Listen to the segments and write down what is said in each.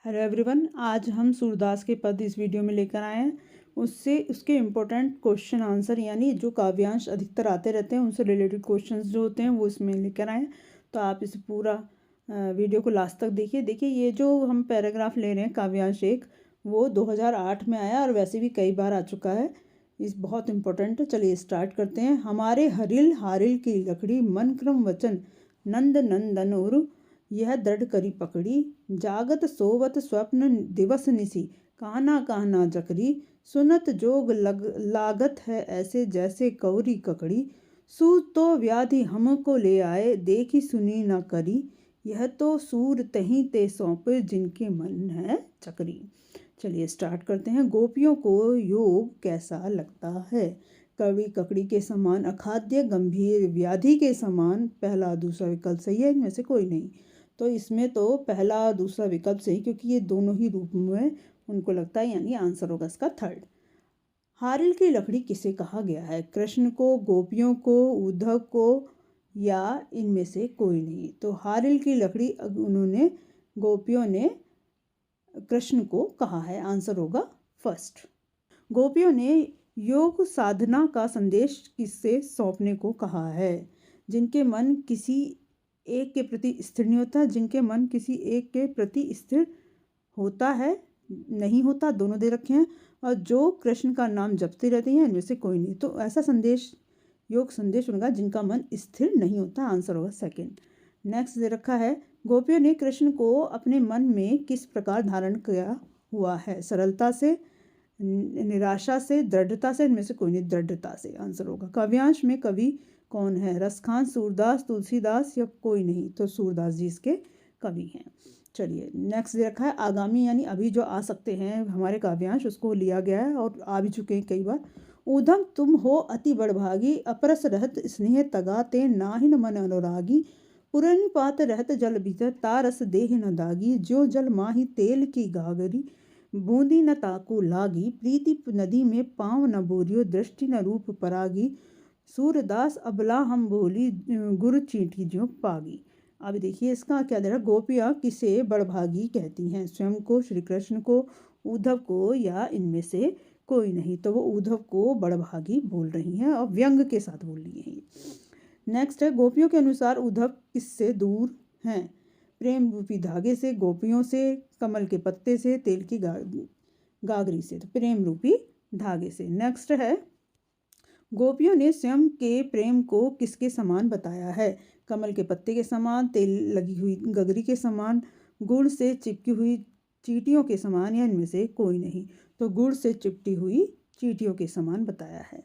Hello everyone, आज हम सूरदास के पद इस वीडियो में लेकर आए हैं। उसके इम्पोर्टेंट क्वेश्चन आंसर यानी जो काव्यांश अधिकतर आते रहते हैं उनसे रिलेटेड क्वेश्चंस जो होते हैं वो इसमें लेकर आए हैं। तो आप इस पूरा वीडियो को लास्ट तक देखिए ये जो हम पैराग्राफ ले रहे हैं काव्यांश एक, वो 2008 में आया और वैसे भी कई बार आ चुका है। इस बहुत इम्पोर्टेंट है। चलिए स्टार्ट करते हैं। हमारे हरिल हारिल की लकड़ी मन क्रम वचन नंद नंदन और यह दृढ़ करी पकड़ी, जागत सोवत स्वप्न दिवस निसी, कहना कहना जकरी, सुनत जोग लागत है ऐसे जैसे कौरी ककड़ी, सूर तो व्याधि हमको ले आए देखी सुनी न करी, यह तो सूर तहीं ते सौंपे जिनके मन है चकरी। चलिए स्टार्ट करते हैं। गोपियों को योग कैसा लगता है? कवि ककड़ी के समान अखाद्य गंभीर व्याधि के समान, पहला दूसरा विकल्प सही है, इनमें से कोई नहीं। तो इसमें तो पहला दूसरा विकल्प सही, क्योंकि ये दोनों ही रूप में उनको लगता है, यानी आंसर होगा इसका थर्ड। हारिल की लकड़ी किसे कहा गया है? कृष्ण को, गोपियों को, उद्धव को, या इनमें से कोई नहीं। तो हारिल की लकड़ी उन्होंने गोपियों ने कृष्ण को कहा है, आंसर होगा फर्स्ट। गोपियों ने योग साधना का संदेश किससे सौंपने को कहा है? जिनके मन किसी एक के प्रति स्थिर नहीं होता, जिनके मन किसी एक के प्रति स्थिर होता है, नहीं होता, दोनों दे रखे हैं, और जो कृष्ण का नाम जपते रहते हैं, इनमें से कोई नहीं। तो ऐसा संदेश योग संदेश होगा जिनका मन स्थिर नहीं होता, आंसर होगा सेकंड। नेक्स्ट दे रखा है, गोपियों ने कृष्ण को अपने मन में किस प्रकार धारण किया हुआ है? सरलता से, निराशा से, दृढ़ता से, इनमें से कोई नहीं, दृढ़ता से, आंसर होगा। काव्यांश में कवि कौन है? रसखान, सूरदास, तुलसीदास, या कोई नहीं? तो सूरदास जी इसके कवि हैं। चलिए नेक्स्ट दे रखा है, आगामी यानी अभी जो आ सकते हैं हमारे काव्यांश, उसको लिया गया है और आ भी चुके हैं कई बार। ऊधम तुम हो अति बड़भागी, अपरस रहत स्नेह तगा ते नाहिन मन अनुरागी, पुरनि पात रहत जल भीतर तारस देह न दागी, जो जल माही तेल की गागरी, बूंदी न ताकू लागी, प्रीति नदी में पाँव न बोरियो, दृष्टि न रूप परागी, सूरदास अबला हम बोली, गुरु चींटी जो पागी। अब देखिए इसका क्या दे रहा है, गोपियाँ किसे बड़भागी कहती हैं? स्वयं को, श्री कृष्ण को, उद्धव को, या इनमें से कोई नहीं? तो वो उद्धव को बड़भागी बोल रही हैं और व्यंग के साथ बोल रही हैं। नेक्स्ट है, गोपियों के अनुसार उद्धव किससे दूर हैं? प्रेम रूपी धागे से, गोपियों से, कमल के पत्ते से, तेल की गागरी से। तो प्रेम रूपी धागे से। नेक्स्ट है, गोपियों ने स्वयं के प्रेम को किसके समान बताया है? कमल के पत्ते के समान, तेल लगी हुई गगरी के समान, गुड़ से चिपकी हुई चींटियों के समान, या इनमें से कोई नहीं? तो गुड़ से चिपटी हुई चींटियों के समान बताया है।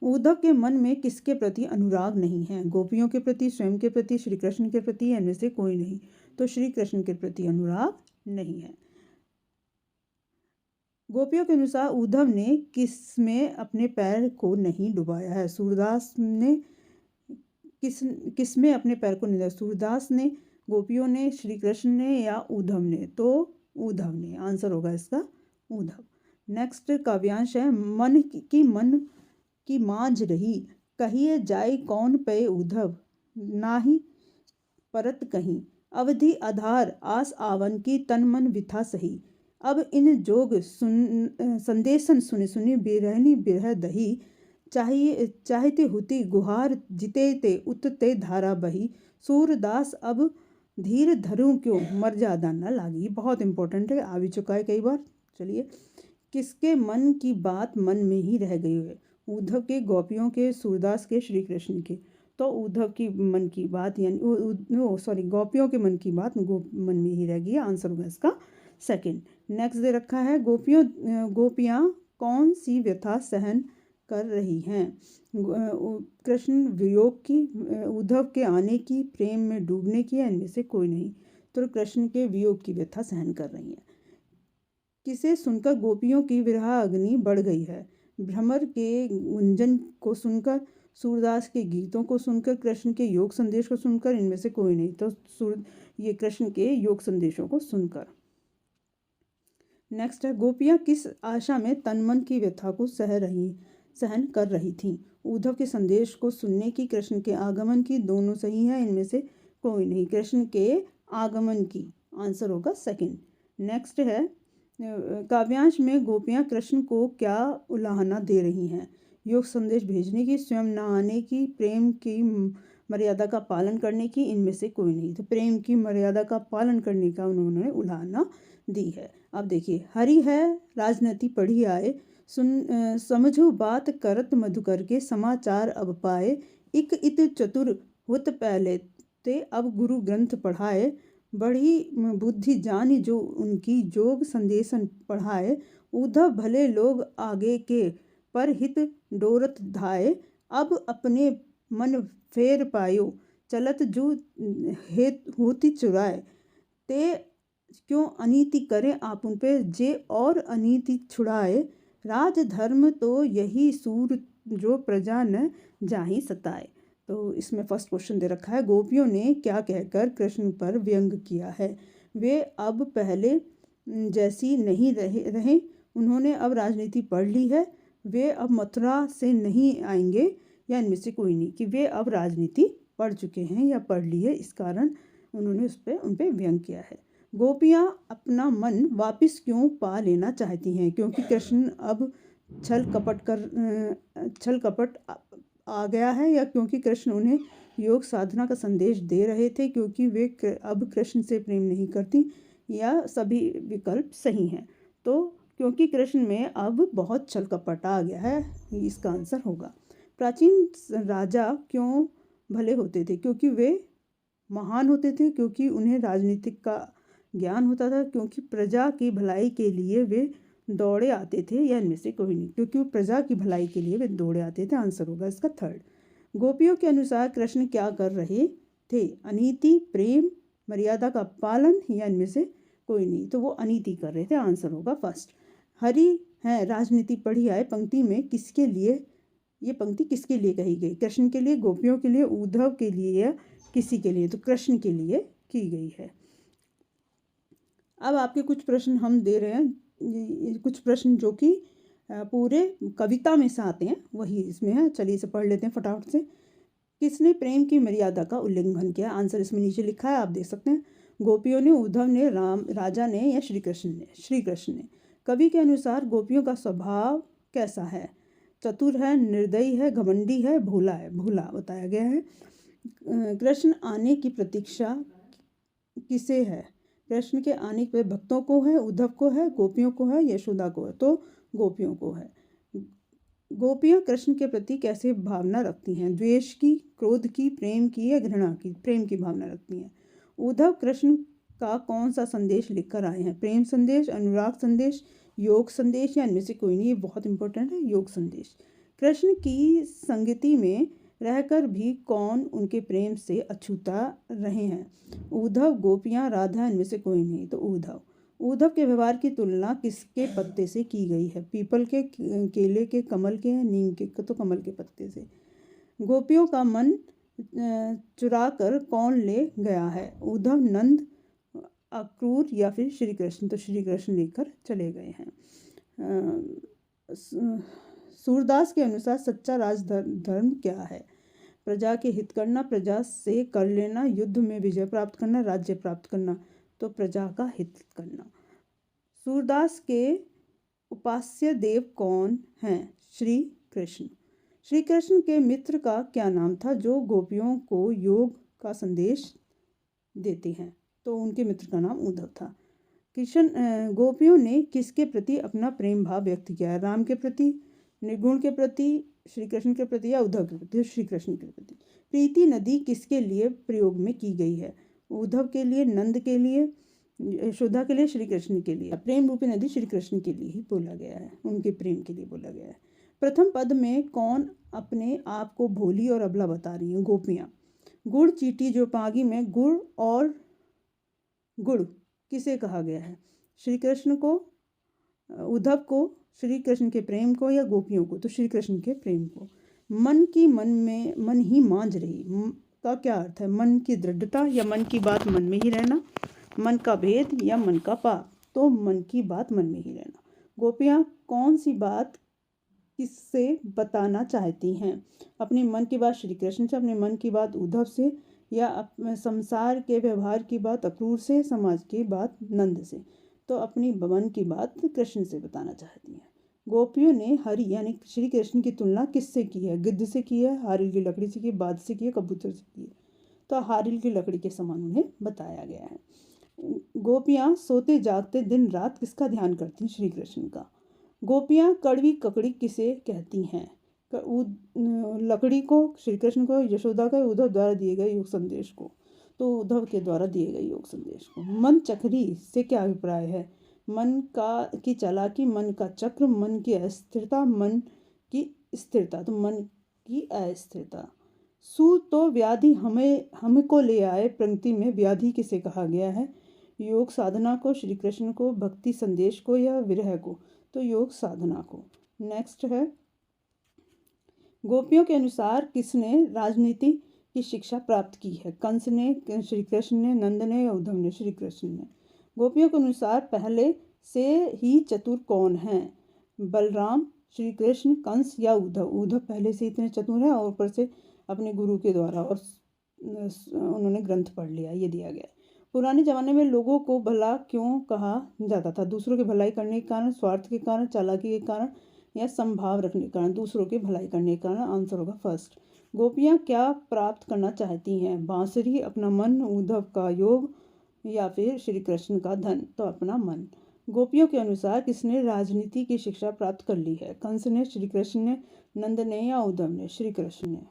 उद्धव के मन में किसके प्रति अनुराग नहीं है? गोपियों के प्रति, स्वयं के प्रति, श्री कृष्ण के प्रति, इनमें से कोई नहीं? तो श्री कृष्ण के प्रति अनुराग नहीं है। गोपियों के अनुसार उद्धव ने किस में अपने पैर को नहीं डुबाया है? सूरदास ने किस में अपने पैर को नहीं? सूरदास ने, गोपियों ने, श्री कृष्ण ने, या उद्धव ने? तो उद्धव ने, आंसर होगा इसका उद्धव। नेक्स्ट काव्यांश है, मन की मांझ रही, कहिए जाए कौन पे उद्धव, नाही परत कहीं, अवधि आधार आस आवन की तन मन विथा सही, अब इन जोग संदेशन सुनि सुनि बिरहनी बिरह दही, चाहते हुती गुहार जिते ते उतते धारा बही, सूरदास अब धीर धरूं क्यों मर्यादा न लागी। बहुत इंपॉर्टेंट है, आ भी चुका है कई बार। चलिए, किसके मन की बात मन में ही रह गई है? उद्धव के, गोपियों के, सूरदास के, श्री कृष्ण के? तो उद्धव की मन की बात यानी गोपियों के मन की बात मन में ही रह गई, आंसर होगा इसका सेकंड। नेक्स्ट दे रखा है, गोपियाँ कौन सी व्यथा सहन कर रही हैं? कृष्ण वियोग की, उद्धव के आने की, प्रेम में डूबने की, या इनमें से कोई नहीं? तो कृष्ण के वियोग की व्यथा सहन कर रही हैं। किसे सुनकर गोपियों की विरह अग्नि बढ़ गई है? भ्रमर के गुंजन को सुनकर, सूरदास के गीतों को सुनकर, कृष्ण के योग संदेश को सुनकर, इनमें से कोई नहीं? तो ये कृष्ण के योग संदेशों को सुनकर। नेक्स्ट है, गोपियाँ किस आशा में तन मन की व्यथा को सहन कर रही थीं? उद्धव के संदेश को सुनने की, कृष्ण के आगमन की, दोनों सही है, इनमें से कोई नहीं? कृष्ण के आगमन की, आंसर होगा सेकंड। नेक्स्ट है काव्यांश में गोपियाँ कृष्ण को क्या उलाहना दे रही हैं? योग संदेश भेजने की, स्वयं न आने की, प्रेम की मर्यादा का पालन करने की, इनमें से कोई नहीं। तो प्रेम की मर्यादा का पालन करने का उन्होंने उलाहना दी है। अब देखिए, हरि है राजनीति पढ़ी आए, समझो बात करत मधुकर के, समाचार अब पाए, इक इत चतुर हुत पहले ते, अब गुरु ग्रंथ पढ़ाए, बड़ी बुद्धि जानी जो उनकी, जोग संदेशन पढ़ाए, उद्धव भले लोग आगे के, पर हित डोरत धाये, अब अपने मन फेर पायो, चलत जो होती चुराए, ते क्यों अनीति करें आप उन पे, जे और अनीति छुड़ाए, राज धर्म तो यही सूर जो प्रजा न जाहि सताए। तो इसमें फर्स्ट क्वेश्चन दे रखा है, गोपियों ने क्या कहकर कृष्ण पर व्यंग किया है? वे अब पहले जैसी नहीं रहे, उन्होंने अब राजनीति पढ़ ली है, वे अब मथुरा से नहीं आएंगे, या इनमें से कोई नहीं, कि वे अब राजनीति पढ़ चुके हैं या पढ़ ली है, इस कारण उन्होंने उन पर व्यंग किया है। गोपियाँ अपना मन वापस क्यों पा लेना चाहती हैं? क्योंकि कृष्ण अब छल कपट आ गया है, या क्योंकि कृष्ण उन्हें योग साधना का संदेश दे रहे थे, क्योंकि वे अब कृष्ण से प्रेम नहीं करती, या सभी विकल्प सही हैं? तो क्योंकि कृष्ण में अब बहुत छल कपट आ गया है, इसका आंसर होगा। प्राचीन राजा क्यों भले होते थे? क्योंकि वे महान होते थे, क्योंकि उन्हें राजनीतिक का ज्ञान होता था, क्योंकि प्रजा की भलाई के लिए वे दौड़े आते थे, या इनमें से कोई नहीं, क्योंकि वो प्रजा की भलाई के लिए वे दौड़े आते थे। आंसर होगा इसका थर्ड। गोपियों के अनुसार कृष्ण क्या कर रहे थे? अनीति, प्रेम, मर्यादा का पालन, या इनमें से कोई नहीं, तो वो अनीति कर रहे थे। आंसर होगा फर्स्ट। हरि है राजनीति पढ़ी आए पंक्ति में किसके लिए, ये पंक्ति किसके लिए कही गई? कृष्ण के लिए, गोपियों के लिए, उद्धव के लिए, या किसी के लिए? तो कृष्ण के लिए की गई है। अब आपके कुछ प्रश्न हम दे रहे हैं, कुछ प्रश्न जो कि पूरे कविता में से आते हैं, वही इसमें है। चलिए इसे पढ़ लेते हैं फटाफट से। किसने प्रेम की मर्यादा का उल्लंघन किया? आंसर इसमें नीचे लिखा है, आप देख सकते हैं। गोपियों ने, उद्धव ने, राजा ने, या श्री कृष्ण ने? श्री कृष्ण ने। कवि के अनुसार गोपियों का स्वभाव कैसा है? चतुर है, निर्दयी है, घमंडी है, भोला है? भोला बताया गया है। कृष्ण आने की प्रतीक्षा किसे है? कृष्ण के आने पे भक्तों को है, उद्धव को है, गोपियों को है, यशोदा को है? तो गोपियों को है। गोपियाँ कृष्ण के प्रति कैसे भावना रखती हैं? द्वेष की, क्रोध की, प्रेम की, या घृणा की? प्रेम की भावना रखती हैं। उद्धव कृष्ण का कौन सा संदेश लेकर आए हैं? प्रेम संदेश, अनुराग संदेश, योग संदेश, या इनमें से कोई नहीं? ये बहुत इंपॉर्टेंट है, योग संदेश। कृष्ण की संगति में रहकर भी कौन उनके प्रेम से अछूता रहे हैं? उद्धव, गोपियाँ, राधा, इनमें से कोई नहीं? तो उद्धव। उद्धव के व्यवहार की तुलना किसके पत्ते से की गई है? पीपल के, केले के, कमल के, नीम के? तो कमल के पत्ते से। गोपियों का मन चुरा कर कौन ले गया है? उद्धव, नंद, अक्रूर, या फिर श्री कृष्ण? तो श्री कृष्ण लेकर चले गए हैं। सूरदास के अनुसार सच्चा राजधर्म क्या है? प्रजा के हित करना, प्रजा से कर लेना, युद्ध में विजय प्राप्त करना, राज्य प्राप्त करना? तो प्रजा का हित करना। सूरदास के उपास्य देव कौन हैं? श्री कृष्ण। श्री कृष्ण के मित्र का क्या नाम था जो गोपियों को योग का संदेश देते हैं? तो उनके मित्र का नाम उद्धव था। गोपियों ने किसके प्रति अपना प्रेम भाव व्यक्त किया है? राम के प्रति, निर्गुण के प्रति, श्री कृष्ण के प्रति, या उद्धव के प्रति? श्री कृष्ण के प्रति। प्रीति नदी किसके लिए प्रयोग में की गई है? उद्धव के लिए, नंद के लिए, यशोदा के लिए, श्री कृष्ण के लिए? प्रेम रूपी नदी श्री कृष्ण के लिए ही बोला गया है, उनके प्रेम के लिए बोला गया है। प्रथम पद में कौन अपने आप को भोली और अबला बता रही हैं? गोपियाँ। गुड़ चीटी जो पागी में गुड़ और गुड़ किसे कहा गया है? श्री कृष्ण को, उद्धव को, श्री कृष्ण के प्रेम को, या गोपियों को? तो श्री कृष्ण के प्रेम को। मन की मन ही मांझ रही का क्या अर्थ है? मन की दृढ़ता, या मन की बात मन में ही रहना? मन का भेद, या मन का पाप? तो मन की बात मन में ही रहना। गोपियाँ कौन सी बात किससे बताना चाहती हैं? अपने मन की बात श्री कृष्ण से, अपने मन की बात उद्धव से, या संसार के व्यवहार की बात अक्रूर से, समाज की बात नंद से? तो अपनी मन की बात कृष्ण से बताना चाहती हैं। गोपियों ने हरि यानी श्री कृष्ण की तुलना किससे की है? गिद्ध से की है, हारिल की लकड़ी से की है, बाज से की है, कबूतर से की है। तो हारिल की लकड़ी के समान उन्हें बताया गया है। गोपियाँ सोते जागते दिन रात किसका ध्यान करती हैं? श्री कृष्ण का। गोपियाँ कड़वी ककड़ी किसे कहती हैं? लकड़ी को, श्री कृष्ण को, यशोदा का, उद्धव द्वारा दिए गए योग संदेश को। तो उद्धव के द्वारा दिए गए योग संदेश को। मन चक्री से क्या अभिप्राय है? मन की चालाकी, मन का चक्र, मन की अस्थिरता, मन की स्थिरता। तो मन की अस्थिरता। सू तो व्याधि हमको ले आए, पंक्ति में व्याधि किसे कहा गया है? योग साधना को, श्री कृष्ण को, भक्ति संदेश को या विरह को? तो योग साधना को। नेक्स्ट है, गोपियों के अनुसार किसने राजनीति की शिक्षा प्राप्त की है? कंस ने, श्री कृष्ण ने, नंद ने या उद्धव ने? श्री कृष्ण ने। गोपियों के अनुसार पहले से ही चतुर कौन है? बलराम, श्री कृष्ण, कंस या उद्धव? उद्धव पहले से इतने चतुर हैं और ऊपर से अपने गुरु के द्वारा और उन्होंने ग्रंथ पढ़ लिया, ये दिया गया। पुराने ज़माने में लोगों को भला क्यों कहा जाता था? दूसरों की भलाई करने के कारण, स्वार्थ के कारण, चालाकी के कारण या संभाव रखने के कारण? दूसरों की भलाई करने के कारण। आंसर होगा फर्स्ट। गोपियाँ क्या प्राप्त करना चाहती हैं? बांसुरी, अपना मन, उद्धव का योग या फिर श्री कृष्ण का धन? तो अपना मन। गोपियों के अनुसार किसने राजनीति की शिक्षा प्राप्त कर ली है? कंस ने, श्री कृष्ण ने, नंद ने या उद्धव ने? श्री कृष्ण ने।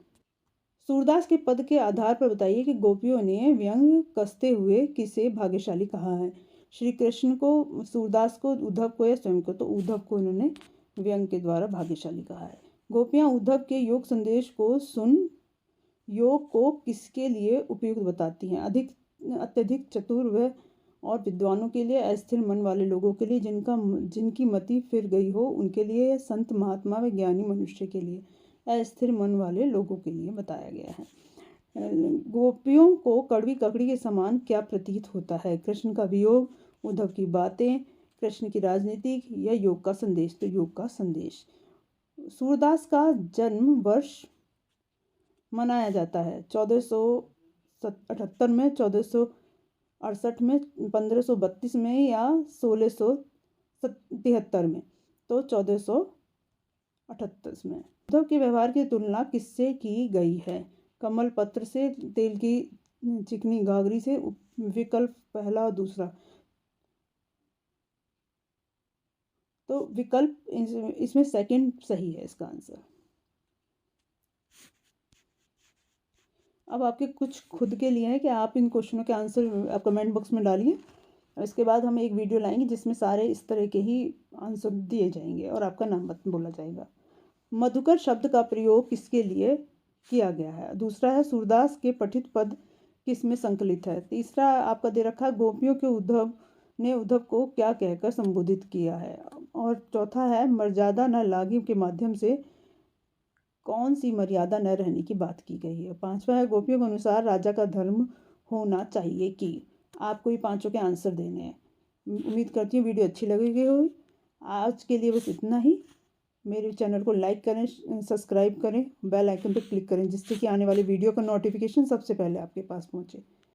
सूरदास के पद के आधार पर बताइए कि गोपियों ने व्यंग कसते हुए किसे भाग्यशाली कहा है? श्री कृष्ण को, सूरदास को, उद्धव को या स्वयं को? तो उद्धव को इन्होंने व्यंग के द्वारा भाग्यशाली कहा है। गोपियाँ उद्धव के योग संदेश को सुन योग को किसके लिए उपयुक्त बताती हैं? अत्यधिक चतुर व और विद्वानों के लिए, अस्थिर मन वाले लोगों के लिए, जिनकी मति फिर गई हो उनके लिए, या संत महात्मा व ज्ञानी मनुष्य के लिए? अस्थिर मन वाले लोगों के लिए बताया गया है। गोपियों को कड़वी ककड़ी के समान क्या प्रतीत होता है? कृष्ण का वियोग, उद्धव की बातें, कृष्ण की राजनीति या योग का संदेश? तो योग का संदेश। सूरदास का जन्म वर्ष मनाया जाता है 1478 में, 1468 में, 1532 में या 1673 में? तो 1438 में। उद्धव के व्यवहार की तुलना किससे की गई है? कमल पत्र से, तेल की चिकनी घाघरी से? विकल्प पहला और दूसरा। तो विकल्प इसमें सेकंड सही है इसका आंसर। अब आपके कुछ खुद के लिए है कि आप इन क्वेश्चनों के आंसर आप कमेंट बॉक्स में डालिए। इसके बाद हम एक वीडियो लाएंगे जिसमें सारे इस तरह के ही आंसर दिए जाएंगे और आपका नाम बोला जाएगा। मधुकर शब्द का प्रयोग किसके लिए किया गया है? दूसरा है, सूरदास के पठित पद किस में संकलित है? तीसरा आपका दे रखा है, गोपियों के उद्धव ने उद्धव को क्या कहकर संबोधित किया है? और चौथा है, मर्यादा न लागी के माध्यम से कौन सी मर्यादा न रहने की बात की गई है? पांचवा है, गोपियों के अनुसार राजा का धर्म होना चाहिए कि? आपको ये पांचों के आंसर देने हैं। उम्मीद करती हूँ वीडियो अच्छी लगेगी होगी। आज के लिए बस इतना ही। मेरे चैनल को लाइक करें, सब्सक्राइब करें, बेल आइकन पर क्लिक करें जिससे कि आने वाली वीडियो का नोटिफिकेशन सबसे पहले आपके पास पहुँचे।